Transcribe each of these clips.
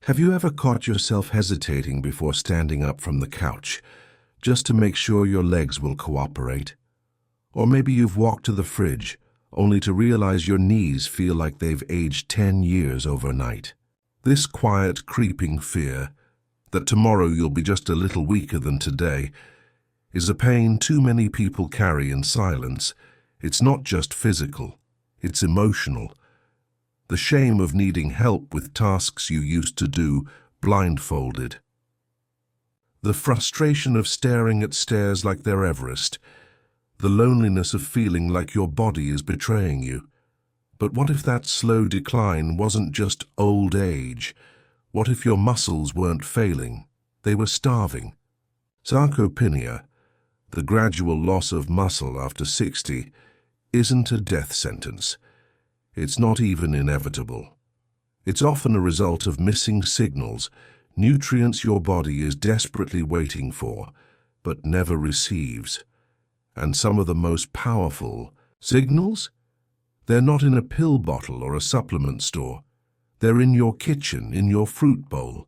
Have you ever caught yourself hesitating before standing up from the couch, just to make sure your legs will cooperate? Or maybe you've walked to the fridge, only to realize your knees feel like they've aged 10 years overnight. This quiet, creeping fear that tomorrow you'll be just a little weaker than today is a pain too many people carry in silence. It's not just physical, it's emotional. The shame of needing help with tasks you used to do blindfolded. The frustration of staring at stairs like they're Everest. The loneliness of feeling like your body is betraying you. But what if that slow decline wasn't just old age? What if your muscles weren't failing? They were starving. Sarcopenia, the gradual loss of muscle after 60, isn't a death sentence. It's not even inevitable. It's often a result of missing signals, nutrients your body is desperately waiting for, but never receives. And some of the most powerful signals? They're not in a pill bottle or a supplement store. They're in your kitchen, in your fruit bowl.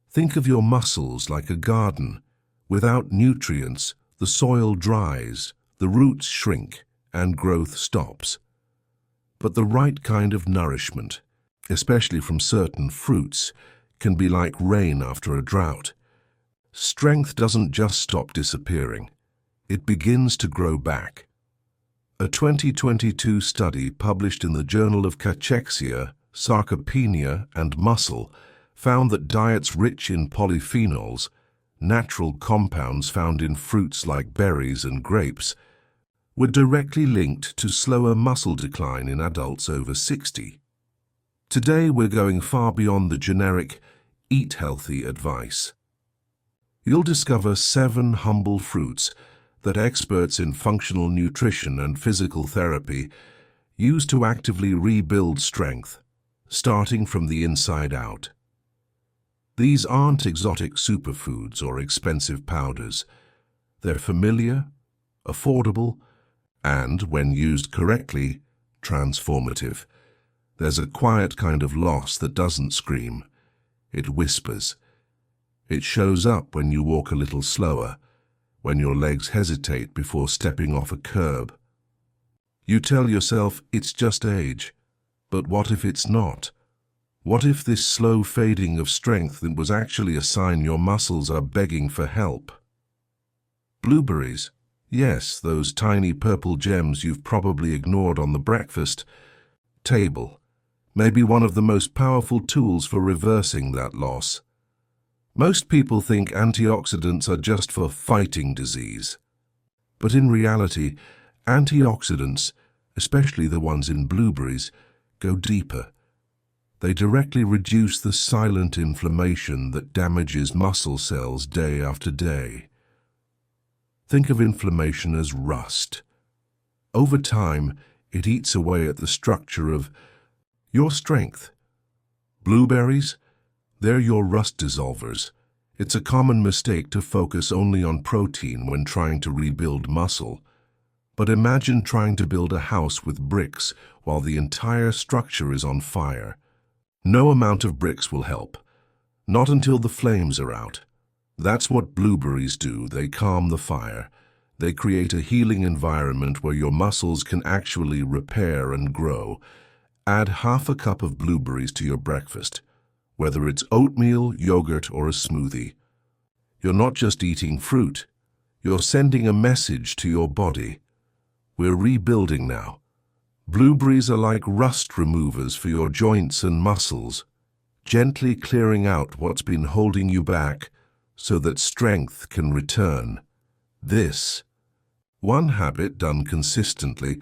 Think of your muscles like a garden. Without nutrients, the soil dries, the roots shrink, and growth stops. But the right kind of nourishment, especially from certain fruits, can be like rain after a drought. Strength doesn't just stop disappearing. It begins to grow back. A 2022 study published in the Journal of Cachexia, Sarcopenia, and Muscle found that diets rich in polyphenols, natural compounds found in fruits like berries and grapes, were directly linked to slower muscle decline in adults over 60. Today we're going far beyond the generic eat healthy advice. You'll discover 7 humble fruits that experts in functional nutrition and physical therapy use to actively rebuild strength, starting from the inside out. These aren't exotic superfoods or expensive powders. They're familiar, affordable, and, when used correctly, transformative. There's a quiet kind of loss that doesn't scream. It whispers. It shows up when you walk a little slower, when your legs hesitate before stepping off a curb. You tell yourself it's just age. But what if it's not? What if this slow fading of strength was actually a sign your muscles are begging for help? Blueberries. Yes, those tiny purple gems you've probably ignored on the breakfast table, may be one of the most powerful tools for reversing that loss. Most people think antioxidants are just for fighting disease. But in reality, antioxidants, especially the ones in blueberries, go deeper. They directly reduce the silent inflammation that damages muscle cells day after day. Think of inflammation as rust. Over time, it eats away at the structure of your strength. Blueberries? They're your rust dissolvers. It's a common mistake to focus only on protein when trying to rebuild muscle. But imagine trying to build a house with bricks while the entire structure is on fire. No amount of bricks will help. Not until the flames are out. That's what blueberries do. They calm the fire. They create a healing environment where your muscles can actually repair and grow. Add half a cup of blueberries to your breakfast, whether it's oatmeal, yogurt, or a smoothie. You're not just eating fruit. You're sending a message to your body. We're rebuilding now. Blueberries are like rust removers for your joints and muscles, gently clearing out what's been holding you back so that strength can return. This, one habit done consistently,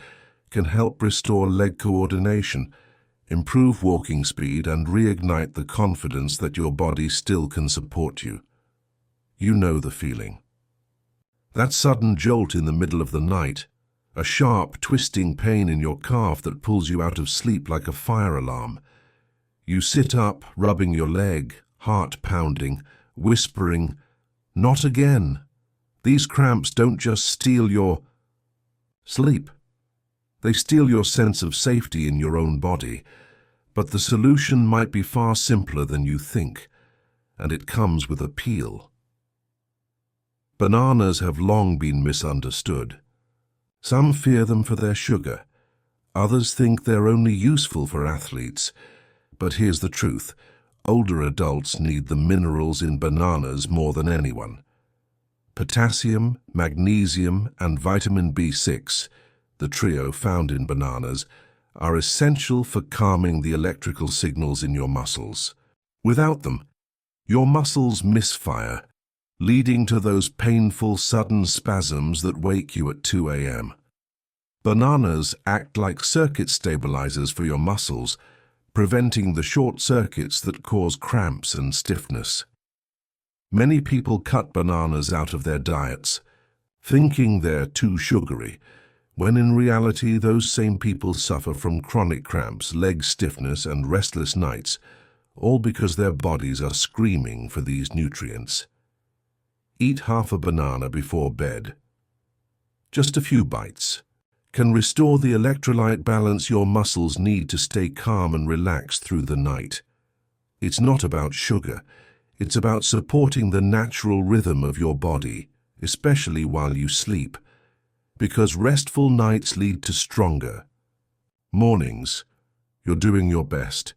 can help restore leg coordination, improve walking speed, and reignite the confidence that your body still can support you. You know the feeling. That sudden jolt in the middle of the night, a sharp, twisting pain in your calf that pulls you out of sleep like a fire alarm. You sit up, rubbing your leg, heart pounding, whispering, "Not again." These cramps don't just steal your sleep. They steal your sense of safety in your own body. But the solution might be far simpler than you think. and it comes with a peel. Bananas have long been misunderstood. Some fear them for their sugar. Others think they're only useful for athletes. But here's the truth. Older adults need the minerals in bananas more than anyone. Potassium, magnesium, and vitamin B6, the trio found in bananas, are essential for calming the electrical signals in your muscles. Without them, your muscles misfire, leading to those painful sudden spasms that wake you at 2 a.m. Bananas act like circuit stabilizers for your muscles, preventing the short circuits that cause cramps and stiffness. Many people cut bananas out of their diets, thinking they're too sugary, when in reality those same people suffer from chronic cramps, leg stiffness, and restless nights, all because their bodies are screaming for these nutrients. Eat half a banana before bed. Just a few bites can restore the electrolyte balance your muscles need to stay calm and relaxed through the night. It's not about sugar. It's about supporting the natural rhythm of your body, especially while you sleep, because restful nights lead to stronger mornings. You're doing your best.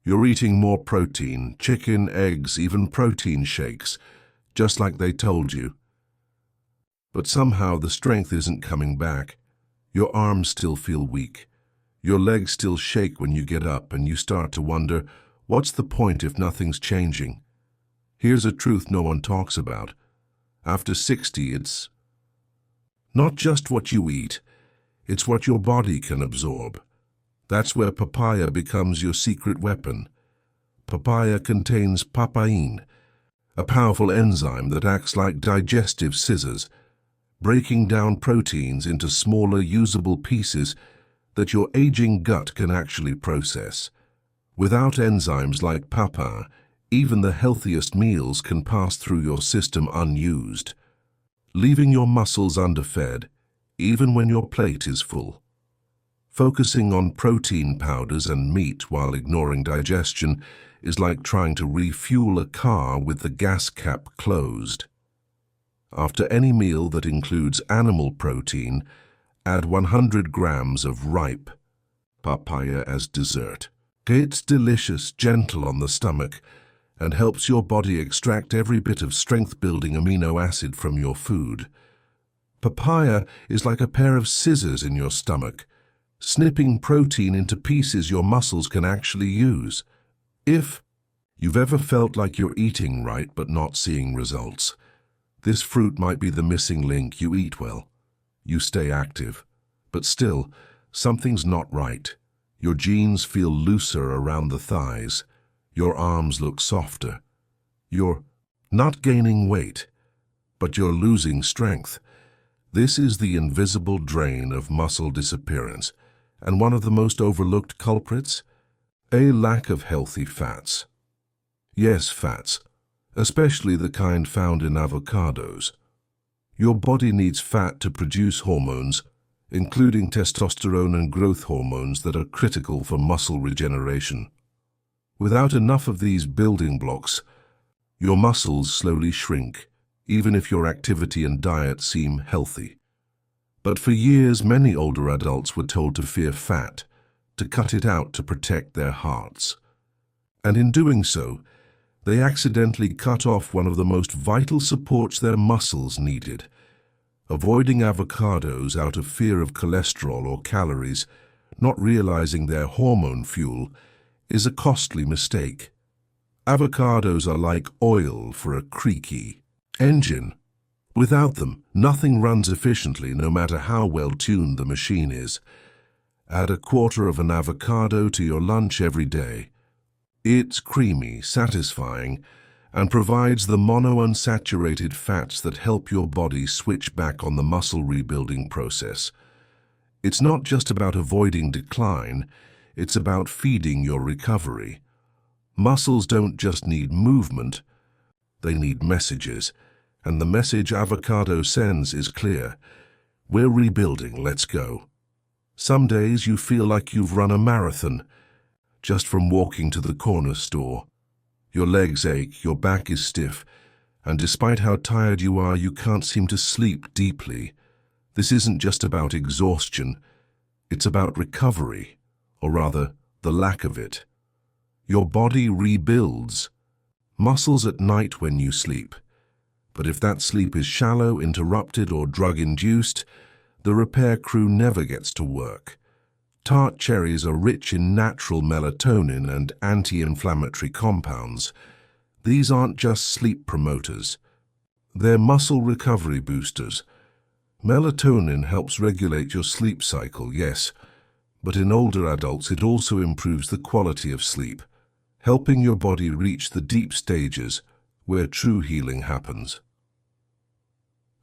You're eating more protein, chicken, eggs, even protein shakes, just like they told you. But somehow the strength isn't coming back. Your arms still feel weak. Your legs still shake when you get up, and you start to wonder, what's the point if nothing's changing? Here's a truth no one talks about. After 60, it's not just what you eat, it's what your body can absorb. That's where papaya becomes your secret weapon. Papaya contains papain, a powerful enzyme that acts like digestive scissors, breaking down proteins into smaller, usable pieces that your aging gut can actually process. Without enzymes like papaya, even the healthiest meals can pass through your system unused, leaving your muscles underfed, even when your plate is full. Focusing on protein powders and meat while ignoring digestion is like trying to refuel a car with the gas cap closed. After any meal that includes animal protein, add 100 grams of ripe papaya as dessert. It's delicious, gentle on the stomach, and helps your body extract every bit of strength-building amino acid from your food. Papaya is like a pair of scissors in your stomach, snipping protein into pieces your muscles can actually use. If you've ever felt like you're eating right but not seeing results, this fruit might be the missing link. You eat well, you stay active, but still, something's not right. Your jeans feel looser around the thighs. Your arms look softer. You're not gaining weight, but you're losing strength. This is the invisible drain of muscle disappearance, and one of the most overlooked culprits? A lack of healthy fats. Yes, fats, especially the kind found in avocados. Your body needs fat to produce hormones, including testosterone and growth hormones that are critical for muscle regeneration. Without enough of these building blocks, your muscles slowly shrink, even if your activity and diet seem healthy. But for years, many older adults were told to fear fat, to cut it out to protect their hearts. And in doing so, they accidentally cut off one of the most vital supports their muscles needed. Avoiding avocados out of fear of cholesterol or calories, not realizing their hormone fuel, is a costly mistake. Avocados are like oil for a creaky engine. Without them, nothing runs efficiently, no matter how well-tuned the machine is. Add a quarter of an avocado to your lunch every day. It's creamy, satisfying, and provides the monounsaturated fats that help your body switch back on the muscle rebuilding process. It's not just about avoiding decline, it's about feeding your recovery. Muscles don't just need movement, they need messages, and the message avocado sends is clear. We're rebuilding, let's go. Some days you feel like you've run a marathon just from walking to the corner store. Your legs ache, your back is stiff, and despite how tired you are, you can't seem to sleep deeply. This isn't just about exhaustion, it's about recovery, or rather, the lack of it. Your body rebuilds muscles at night when you sleep. But if that sleep is shallow, interrupted, or drug-induced, the repair crew never gets to work. Tart cherries are rich in natural melatonin and anti-inflammatory compounds. These aren't just sleep promoters. They're muscle recovery boosters. Melatonin helps regulate your sleep cycle, yes, but in older adults it also improves the quality of sleep, helping your body reach the deep stages where true healing happens.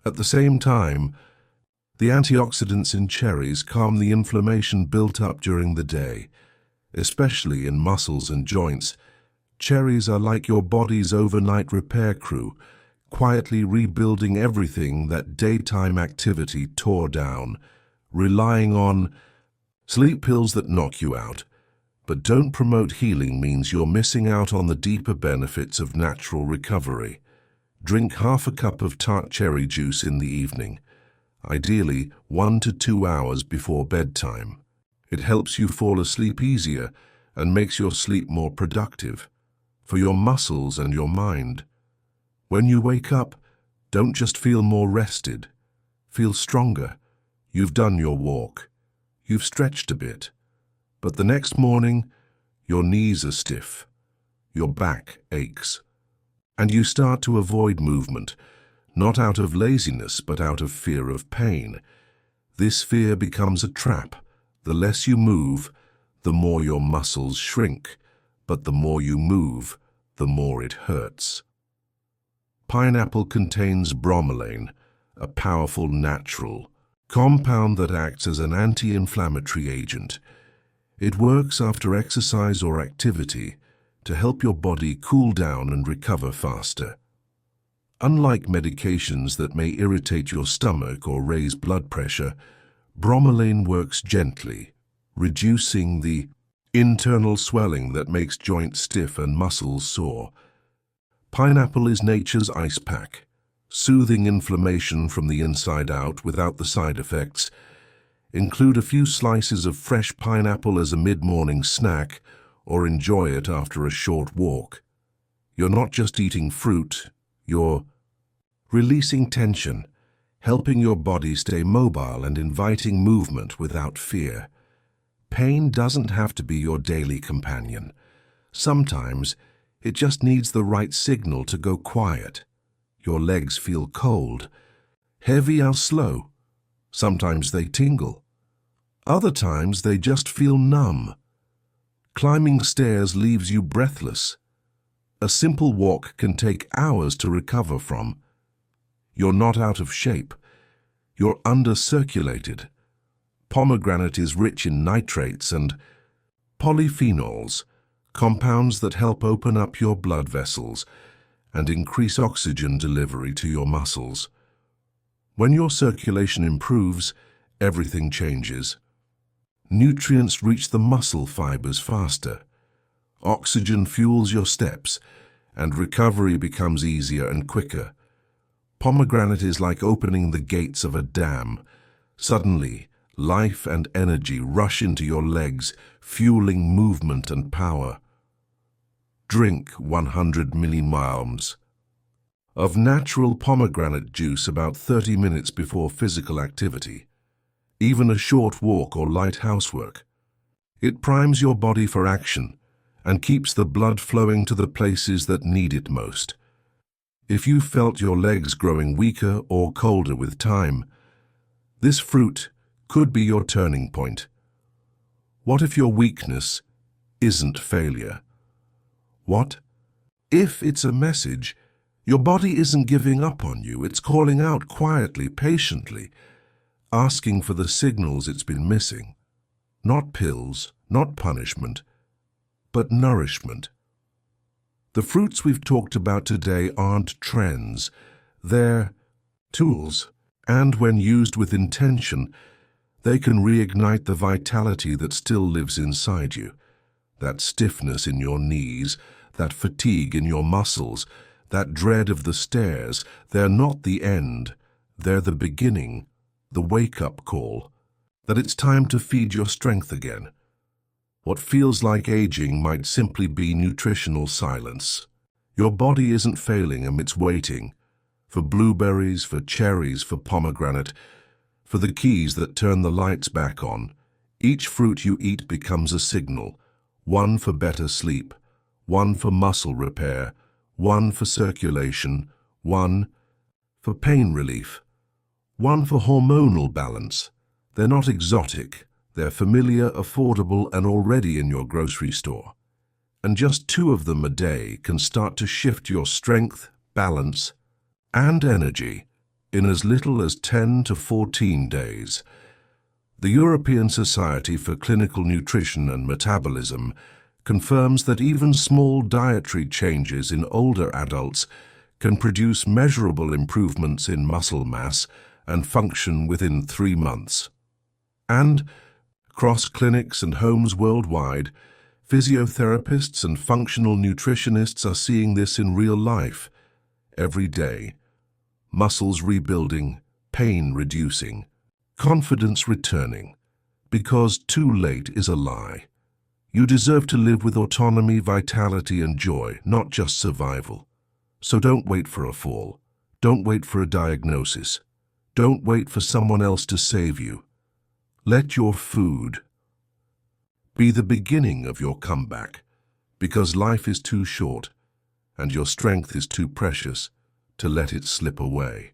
At the same time, the antioxidants in cherries calm the inflammation built up during the day, especially in muscles and joints. Cherries are like your body's overnight repair crew, quietly rebuilding everything that daytime activity tore down, relying on sleep pills that knock you out, but don't promote healing means you're missing out on the deeper benefits of natural recovery. Drink half a cup of tart cherry juice in the evening, ideally 1 to 2 hours before bedtime. It helps you fall asleep easier and makes your sleep more productive, for your muscles and your mind. When you wake up, don't just feel more rested. Feel stronger. You've done your walk. You've stretched a bit. But the next morning, your knees are stiff. Your back aches. And you start to avoid movement, not out of laziness, but out of fear of pain. This fear becomes a trap. The less you move, the more your muscles shrink. But the more you move, the more it hurts. Pineapple contains bromelain, a powerful natural compound that acts as an anti-inflammatory agent. It works after exercise or activity to help your body cool down and recover faster. Unlike medications that may irritate your stomach or raise blood pressure, bromelain works gently, reducing the internal swelling that makes joints stiff and muscles sore. Pineapple is nature's ice pack, soothing inflammation from the inside out without the side effects. Include a few slices of fresh pineapple as a mid-morning snack, or enjoy it after a short walk. You're not just eating fruit, you're releasing tension, helping your body stay mobile and inviting movement without fear. Pain doesn't have to be your daily companion. Sometimes it just needs the right signal to go quiet. Your legs feel cold, heavy or slow. Sometimes they tingle. Other times they just feel numb. Climbing stairs leaves you breathless. A simple walk can take hours to recover from. You're not out of shape. You're under-circulated. Pomegranate is rich in nitrates and polyphenols, compounds that help open up your blood vessels and increase oxygen delivery to your muscles. When your circulation improves, everything changes. Nutrients reach the muscle fibers faster. Oxygen fuels your steps, and recovery becomes easier and quicker. Pomegranate is like opening the gates of a dam. Suddenly, life and energy rush into your legs, fueling movement and power. Drink 100 millimoles of natural pomegranate juice about 30 minutes before physical activity, even a short walk or light housework. It primes your body for action and keeps the blood flowing to the places that need it most. If you felt your legs growing weaker or colder with time, this fruit could be your turning point. What if your weakness isn't failure? What if it's a message? Your body isn't giving up on you, it's calling out quietly, patiently, asking for the signals it's been missing. Not pills, not punishment, but nourishment. The fruits we've talked about today aren't trends, they're tools, and when used with intention, they can reignite the vitality that still lives inside you. That stiffness in your knees, that fatigue in your muscles, that dread of the stairs, they're not the end. They're the beginning, the wake-up call, that it's time to feed your strength again. What feels like aging might simply be nutritional silence. Your body isn't failing and it's waiting for blueberries, for cherries, for pomegranate, for the keys that turn the lights back on. Each fruit you eat becomes a signal, one for better sleep, one for muscle repair, one for circulation, one for pain relief, one for hormonal balance. They're not exotic, they're familiar, affordable, and already in your grocery store. And just 2 of them a day can start to shift your strength, balance, and energy in as little as 10 to 14 days. The European Society for Clinical Nutrition and Metabolism confirms that even small dietary changes in older adults can produce measurable improvements in muscle mass and function within 3 months. And across clinics and homes worldwide, physiotherapists and functional nutritionists are seeing this in real life, every day. Muscles rebuilding, pain reducing, confidence returning, because too late is a lie. You deserve to live with autonomy, vitality, and joy, not just survival. So don't wait for a fall. Don't wait for a diagnosis. Don't wait for someone else to save you. Let your food be the beginning of your comeback, because life is too short and your strength is too precious to let it slip away.